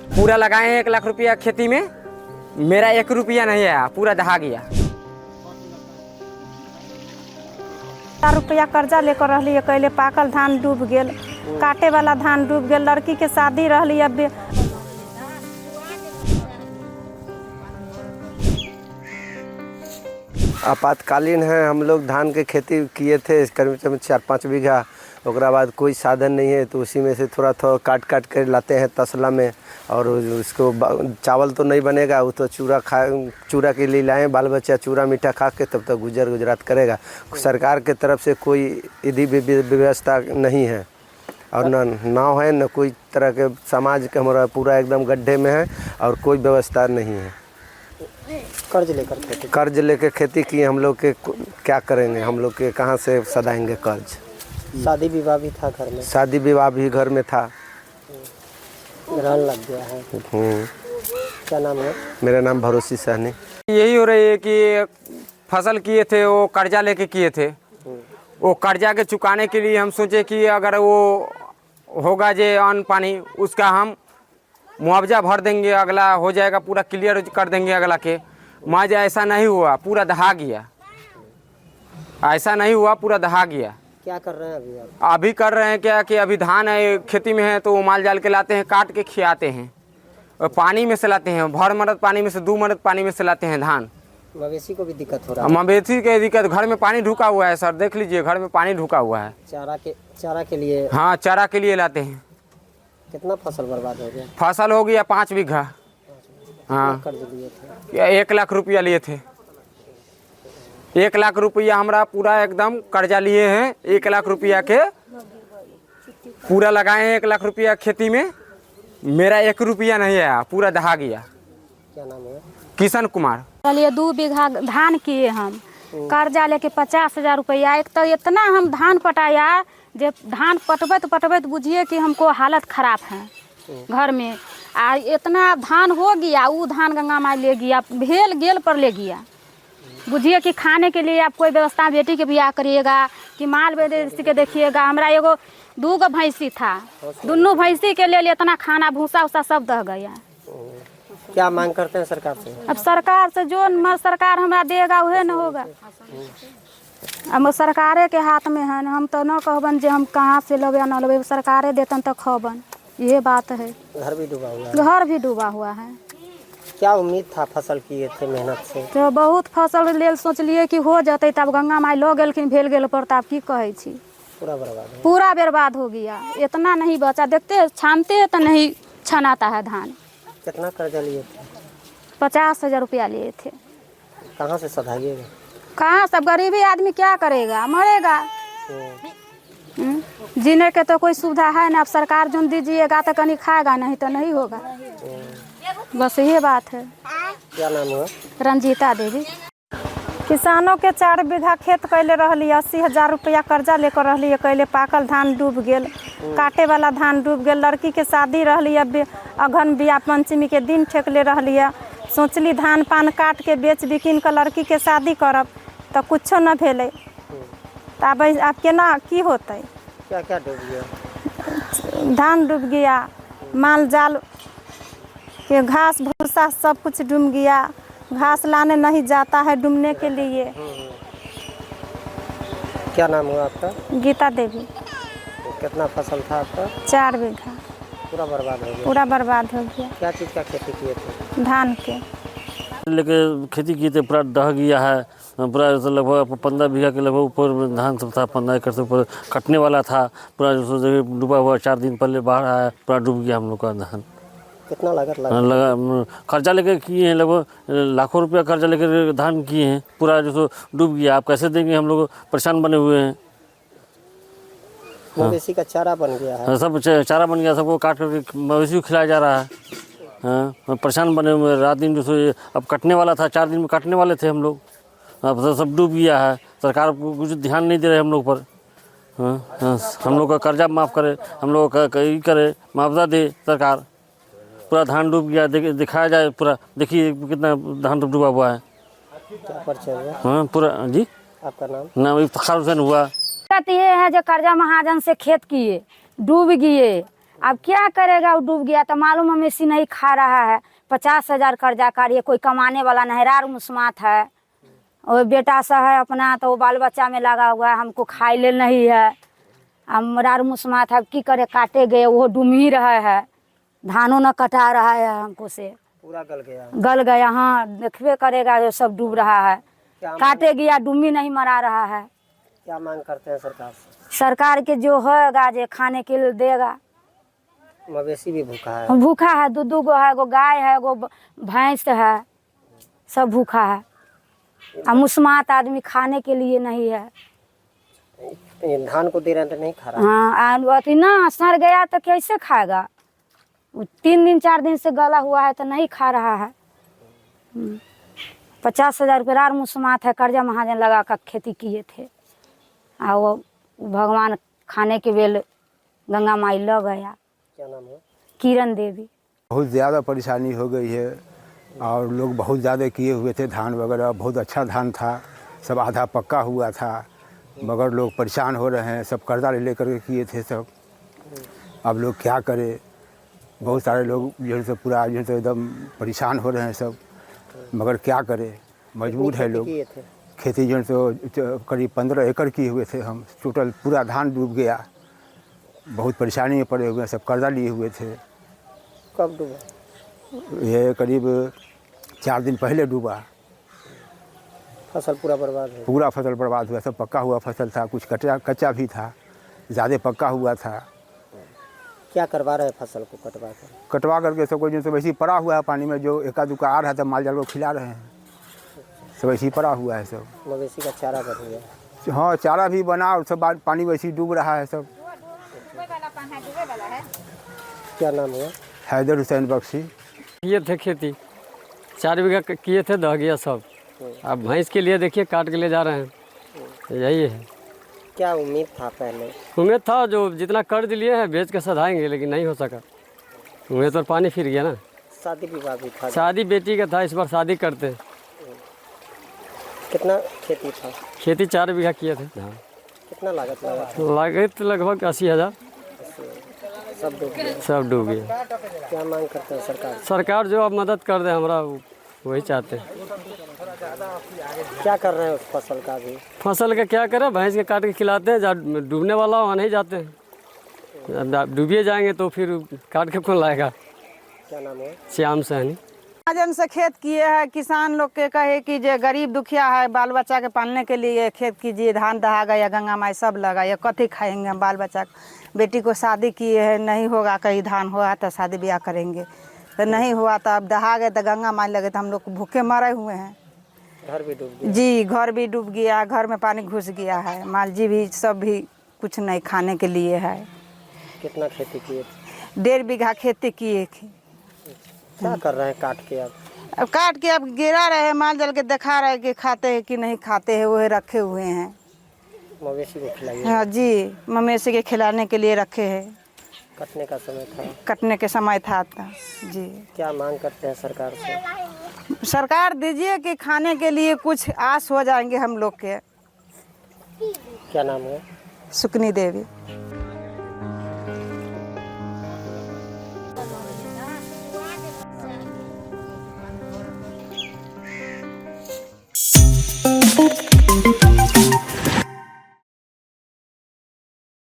पूरा लगाए 1 लाख रुपया खेती में, मेरा 1 रुपया नहीं आया, पूरा दहा गया। 4 रुपया कर्जा लेकर रही, कैले पाकल धान डूब गेल, काटे वाला धान डूब गेल, लड़की के शादी रही। अब आपातकालीन है, हम लोग धान के खेती किए थे करीब 4-5 बीघा। ओकरा बाद कोई साधन नहीं है तो उसी में से थोड़ा काट कर लाते हैं तसला में, और उसको चावल तो नहीं बनेगा, वो तो चूरा के लिए लाएँ, बाल बच्चा चूरा मीठा खा के तब तक गुजरात करेगा। सरकार के तरफ से कोई विधि व्यवस्था नहीं है, और न नाव है, न कोई तरह के समाज का, हमारा पूरा एकदम गड्ढे में है और कोई व्यवस्था नहीं है। कर्ज लेकर खेती की हम लोग के क्या करेंगे, हम लोग के कहाँ से सदाएंगे कर्ज। शादी विवाह भी था घर में? शादी विवाह भी घर में था। ग्रहण लग गया है। क्या नाम है? मेरा नाम भरोसी सहनी। यही हो रही है कि फसल किए थे वो कर्जा लेके किए थे, वो कर्जा के चुकाने के लिए हम सोचे कि अगर वो होगा जे अन्न पानी, उसका हम मुआवजा भर देंगे, अगला हो जाएगा, पूरा क्लियर कर देंगे अगला के। मुआवजा ऐसा नहीं हुआ, पूरा दहा गया। ऐसा नहीं हुआ, पूरा दहा गया। क्या कर रहे हैं अभी आप? अभी कर रहे हैं क्या कि अभी धान है खेती में है, तो वो माल जाल के लाते हैं, काट के खिलाते हैं, और पानी में से लाते हैं, भर मरद पानी में से 2 मरद पानी में से लाते हैं धान। मवेशी को भी दिक्कत हो रहा है? मवेशी के दिक्कत, घर में पानी ढुका हुआ है सर, देख लीजिए घर में पानी ढुका हुआ है। चारा के लिए? हाँ, चारा के लिए लाते हैं। कितना फसल बर्बाद हो गया? फसल हो गया 5 बीघा। हाँ, कर्ज लिए थे? 1 लाख रुपया लिए थे। 1 लाख रुपया हमारा पूरा एकदम कर्जा लिए हैं। 1 लाख रुपया के पूरा लगाए हैं, 1 लाख रुपया खेती में, मेरा 1 रुपया नहीं आया, पूरा दहा गया। क्या नाम है? किशन कुमार। चलिए 2 बीघा धान किए हम, कर्जा लेके 50,000 रुपया। एक तो इतना हम धान पटाया, जब धान पटबत बुझिए कि हमको हालत खराब है घर में। आ इतना धान हो गया, वो धान गंगा माई ले गया, भेल गेल पर ले गया। बुझिए कि खाने के लिए आप कोई व्यवस्था, बेटी के ब्याह करिएगा कि माल बेची के देखिएगा। हमारा 2 गो भैंसी था, दोनों भैंसी के लिए इतना खाना भूसा उसा सब दह गया। क्या मांग करते हैं सरकार से? अब सरकार से जो सरकार हमारा देगा वह न होगा। अब सरकारे के हाथ में है, हम तो न कहबन जे हम कहाँ से लेबे या न लेबे, सरकारे देतन तो खबन। ये बात है। घर भी डूबा हुआ है? घर भी डूबा हुआ है। क्या उम्मीद था फसल किए थे मेहनत से? तो बहुत फसल लेल सोचलिए कि हो जाते, तब गंगा माई लो गेलखिन, भेल गेल पर, तब की कहे छी, पूरा बर्बाद हो गया। इतना नहीं बचा, देखते छानते तो नहीं छनाता है धान। कितना कर्जा लिए थे? 50,000 रुपया लिए थे। कहाँ से सधाइएगा? कहाँ, सब गरीबी आदमी क्या करेगा, मरेगा। जीने के तो कोई सुविधा है ना। अब सरकार जो दीजिएगा तो कहीं खाएगा, नहीं तो नहीं होगा। बस ये बात है। क्या नाम है? रंजीता देवी। किसानों के 4 बीघा खेत कैले रही, 80,000 रुपया कर्जा लेकर रही, कैले पाकल धान डूब गेल, काटे वाला धान डूब गेल, लड़की के शादी रही। अब अगहन बियाह पंचमी के दिन ठेकले रही, सोचली धान पान काट के बेच बिकिन के लड़की के शादी करब, तो कुछो न भेले। तब अब केना की होते? क्या क्या डूब गया? धान डूब गया, माल जाल के घास भूसा सब कुछ डूब गया। घास लाने नहीं जाता है डूबने के लिए। क्या नाम हुआ आपका? गीता देवी। कितना फसल था आपका? 4 बीघा। पूरा बर्बाद हो गया? पूरा बर्बाद हो गया। क्या चीज़ का खेती किए थे? धान के लेके खेती किए थे, पूरा दह गया है। पूरा लगभग 15 बीघा के लगभग ऊपर धान सब था, 15 एकड़ से ऊपर कटने वाला था। पूरा जो डूबा हुआ, 4 दिन पहले बाढ़ आया, पूरा डूब गया हम लोग का धान। कितना लागत लगा? कर्जा लेकर किए हैं, लगभग लाखों रुपया कर्जा लेकर धान किए हैं, पूरा जो डूब गया। आप कैसे देंगे, हम लोग परेशान बने हुए हैं। मवेशी का चारा बन गया है? सब चारा बन गया, सबको काट करके मवेशी को खिलाया जा रहा है। हाँ, परेशान बने हुए, रात दिन जो अब कटने वाला था, 4 दिन में कटने वाले थे हम लोग, अब सब डूब गया है। सरकार कुछ ध्यान नहीं दे रहे हम लोग पर। हाँ, हम लोग का कर्जा माफ़ करे, हम लोग का करे, मुआवजा दे सरकार। पूरा धान डूब गया, दिखाया जाए पूरा, देखिए कितना धान डूबा हुआ है। क्या परिचय हुआ? हाँ पूरा। जी, आपका नाम? नाम इफ्तिखार हुसैन हुआ। दिक्कत ये है जो कर्जा महाजन से खेत किए, डूब गए, अब क्या करेगा, वो डूब गया तो मालूम मवेशी नहीं खा रहा है। 50,000 कर्जा काटिए, कोई कमाने वाला नहीं, रार मुस्मात है। और बेटा सा है अपना, तो वो बाल बच्चा में लगा हुआ है, हमको खाई ले नहीं है। अब रार मुस्मात है, की करे, काटे गए वो डूब ही रहा है। धानों न कटा रहा है हमको से, पूरा गल गया। हाँ देखबे करेगा, ये सब डूब रहा है। काटे गया, डूमी नहीं मरा रहा है। क्या मांग करते हैं सरकार से? सरकार के जो होगा जो खाने के लिए देगा। मवेशी भी भूखा है। भूखा है, दो गो है, एगो गाय है, एगो भैंस है, सब भूखा है। अब मुस्मात आदमी खाने के लिए नहीं है। ये धान को दे रहे हैं तो नहीं खा रहा है। हाँ अथी ना सड़ गया तो कैसे खाएगा? वो 3 दिन 4 दिन से गला हुआ है तो नहीं खा रहा है। 50,000 रुपये रार मुस्मात है, कर्जा महाजन लगा कर खेती किए थे। और वो भगवान खाने के बेल गंगा माई लग गया। क्या नाम है? किरण देवी। बहुत ज़्यादा परेशानी हो गई है और लोग बहुत ज़्यादा किए हुए थे धान वगैरह। बहुत अच्छा धान था, सब आधा पक्का हुआ था, मगर लोग परेशान हो रहे हैं। सब कर्जा ले लेकर के किए थे सब। अब लोग क्या करें, बहुत सारे लोग जो है पूरा जो है एकदम परेशान हो रहे हैं सब, मगर क्या करें, मजबूर है लोग। किए थे? खेती जो है तो करीब 15 एकड़ किए हुए थे हम। टोटल पूरा धान डूब गया। बहुत परेशानी में पड़े हुए हैं, सब कर्जा लिए हुए थे। कब डूबा? ये करीब 4 दिन पहले डूबा। फसल पूरा बर्बाद है। पूरा फसल बर्बाद हुआ। सब पक्का हुआ फसल था, कुछ कच्चा भी था, ज़्यादा पक्का हुआ था। क्या करवा रहे हैं फसल को कटवा कर? कटवा करके सबको जो सब ऐसे ही पड़ा हुआ है पानी में, जो एका दुका आ रहा था माल जाल को खिला रहे हैं। सब ऐसे ही पड़ा हुआ है सब। मवेशी का चारा बन गया। हाँ चारा भी बना और सब पानी वैसे ही डूब रहा है सब। क्या नाम है? हैदर हुसैन बख्शी। किए थे खेती, 4 बीघा किए थे, दह गया सब। अब भैंस के लिए देखिए काट के ले जा रहे हैं, यही है। क्या उम्मीद था पहले? उम्मीद था जो जितना कर्ज लिए हैं बेच के सधाएंगे, लेकिन नहीं हो सका। उम्मीद पर पानी फिर गया ना। शादी विवाह भी था? शादी बेटी का था, इस बार शादी करते हैं। कितना खेती था? खेती 4 बीघा किए थे। हाँ, कितना लागत लगा था? लागत लगभग 80,000। सब डूब गया। सब डूब गया। क्या मांग करते हैं सरकार? सरकार जो अब मदद कर दे हमरा, वही चाहते हैं। क्या कर रहे हैं उस फसल का भी? फसल का क्या करें, भैंस के काट के खिलाते हैं। जहाँ डूबने वाला वहाँ नहीं जाते हैं। डूबिए जाएंगे तो फिर काट के कौन लाएगा। क्या नाम है? श्याम सहनी। महाजन से खेत किए हैं। किसान लोग के कहे कि जो गरीब दुखिया है, बाल बच्चा के पालने के लिए खेत कीजिए। धान दहा गया, गंगा माई सब लगा, ये कथी खाएंगे हम बाल बच्चा। बेटी को शादी किए हैं, नहीं होगा, कहीं धान हुआ तो शादी ब्याह करेंगे, तो नहीं हुआ तो अब दहा गए तो गंगा माई लगे तो हम लोग भूखे मरे हुए हैं। घर भी डूब गया? जी घर भी डूब गया, घर में पानी घुस गया है, माल जी भी सब भी कुछ नहीं खाने के लिए है। कितना खेती किए थे? 1.5 बीघा खेती किए थे। क्या कर रहे हैं काट के? अब काट के अब गिरा रहे हैं, माल जल के दिखा रहे हैं कि खाते हैं कि नहीं खाते हैं, वही रखे हुए हैं। मवेशी को खिलाइए। हाँ जी, मवेशी के खिलाने के लिए रखे हैं। कटने का समय था? कटने के समय था जी। क्या मांग करते हैं सरकार से? सरकार दीजिए कि खाने के लिए कुछ आस हो जाएंगे हम लोग के। क्या नाम है? सुकनी देवी। Thank you.